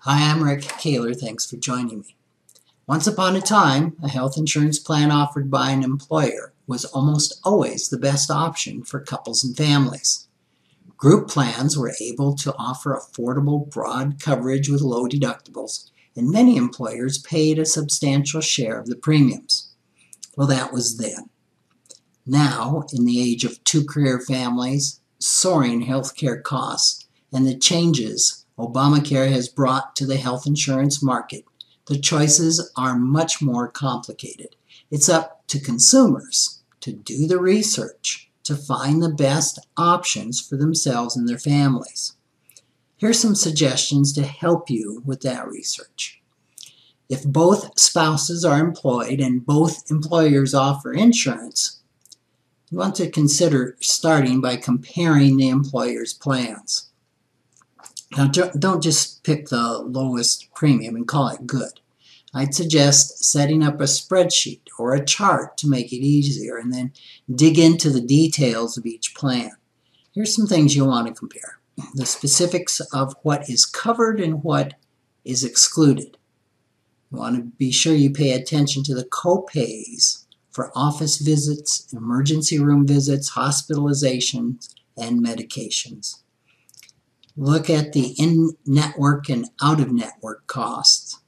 Hi, I'm Rick Kaler. Thanks for joining me. Once upon a time, a health insurance plan offered by an employer was almost always the best option for couples and families. Group plans were able to offer affordable, broad coverage with low deductibles, and many employers paid a substantial share of the premiums. Well, that was then. Now, in the age of two-career families, soaring healthcare costs, and the changes Obamacare has brought to the health insurance market, the choices are much more complicated. It's up to consumers to do the research to find the best options for themselves and their families. Here's some suggestions to help you with that research. If both spouses are employed and both employers offer insurance, you want to consider starting by comparing the employer's plans. Now, don't just pick the lowest premium and call it good. I'd suggest setting up a spreadsheet or a chart to make it easier, and then dig into the details of each plan. Here's some things you'll want to compare. The specifics of what is covered and what is excluded. You want to be sure you pay attention to the co-pays for office visits, emergency room visits, hospitalizations, and medications. Look at the in-network and out-of-network costs.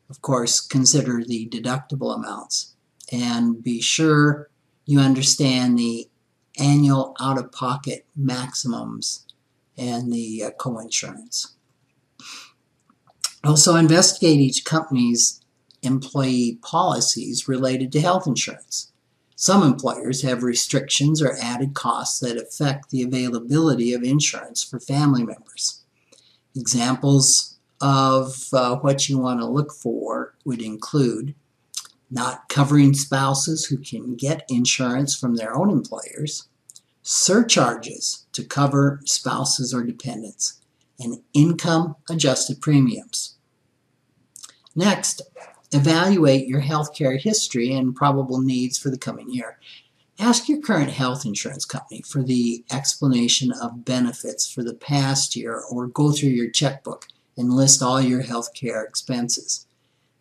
Of course, consider the deductible amounts, and be sure you understand the annual out-of-pocket maximums and the co-insurance. Also, investigate each company's employee policies related to health insurance. Some employers have restrictions or added costs that affect the availability of insurance for family members. Examples of what you want to look for would include not covering spouses who can get insurance from their own employers, surcharges to cover spouses or dependents, and income-adjusted premiums. Next, evaluate your healthcare history and probable needs for the coming year. Ask your current health insurance company for the explanation of benefits for the past year, or go through your checkbook and list all your healthcare expenses.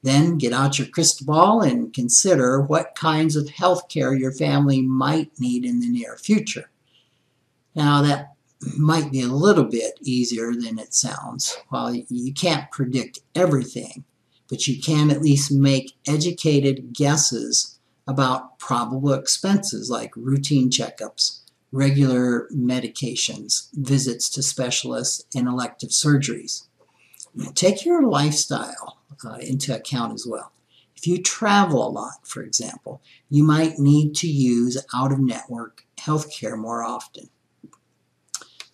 Then get out your crystal ball and consider what kinds of healthcare your family might need in the near future. Now, that might be a little bit easier than it sounds. While you can't predict everything, but you can at least make educated guesses about probable expenses like routine checkups, regular medications, visits to specialists, and elective surgeries. Take your lifestyle into account as well. If you travel a lot, for example, you might need to use out-of-network healthcare more often.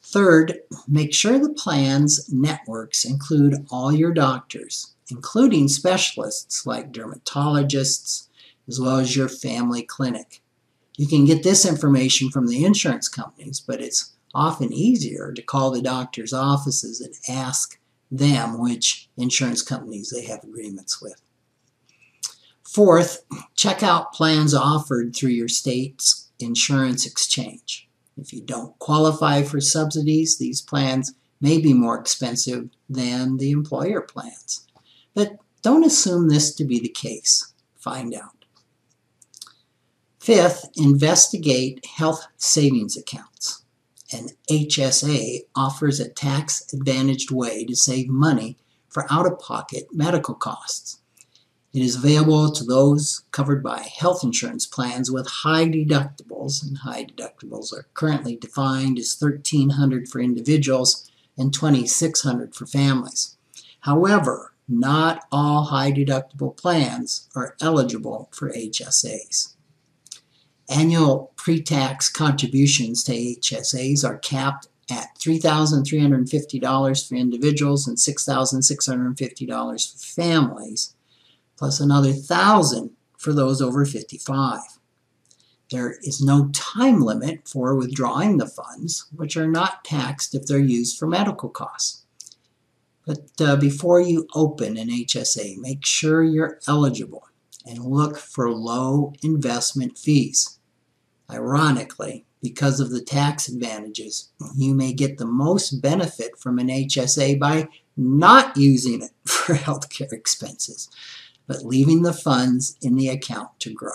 Third, make sure the plan's networks include all your doctors, including specialists like dermatologists, as well as your family clinic. You can get this information from the insurance companies, but it's often easier to call the doctor's offices and ask them which insurance companies they have agreements with. Fourth, check out plans offered through your state's insurance exchange. If you don't qualify for subsidies, these plans may be more expensive than the employer plans. But don't assume this to be the case. Find out. Fifth, investigate health savings accounts. An HSA offers a tax-advantaged way to save money for out-of-pocket medical costs. It is available to those covered by health insurance plans with high deductibles, and high deductibles are currently defined as $1,300 for individuals and $2,600 for families. However, not all high-deductible plans are eligible for HSAs. Annual pre-tax contributions to HSAs are capped at $3,350 for individuals and $6,650 for families, plus another $1,000 for those over 55. There is no time limit for withdrawing the funds, which are not taxed if they're used for medical costs. But before you open an HSA, make sure you're eligible and look for low investment fees. Ironically, because of the tax advantages, you may get the most benefit from an HSA by not using it for healthcare expenses, but leaving the funds in the account to grow.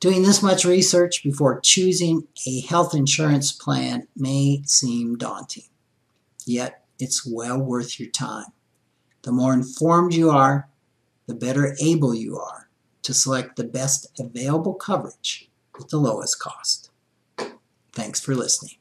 Doing this much research before choosing a health insurance plan may seem daunting, yet it's well worth your time. The more informed you are, the better able you are to select the best available coverage with the lowest cost. Thanks for listening.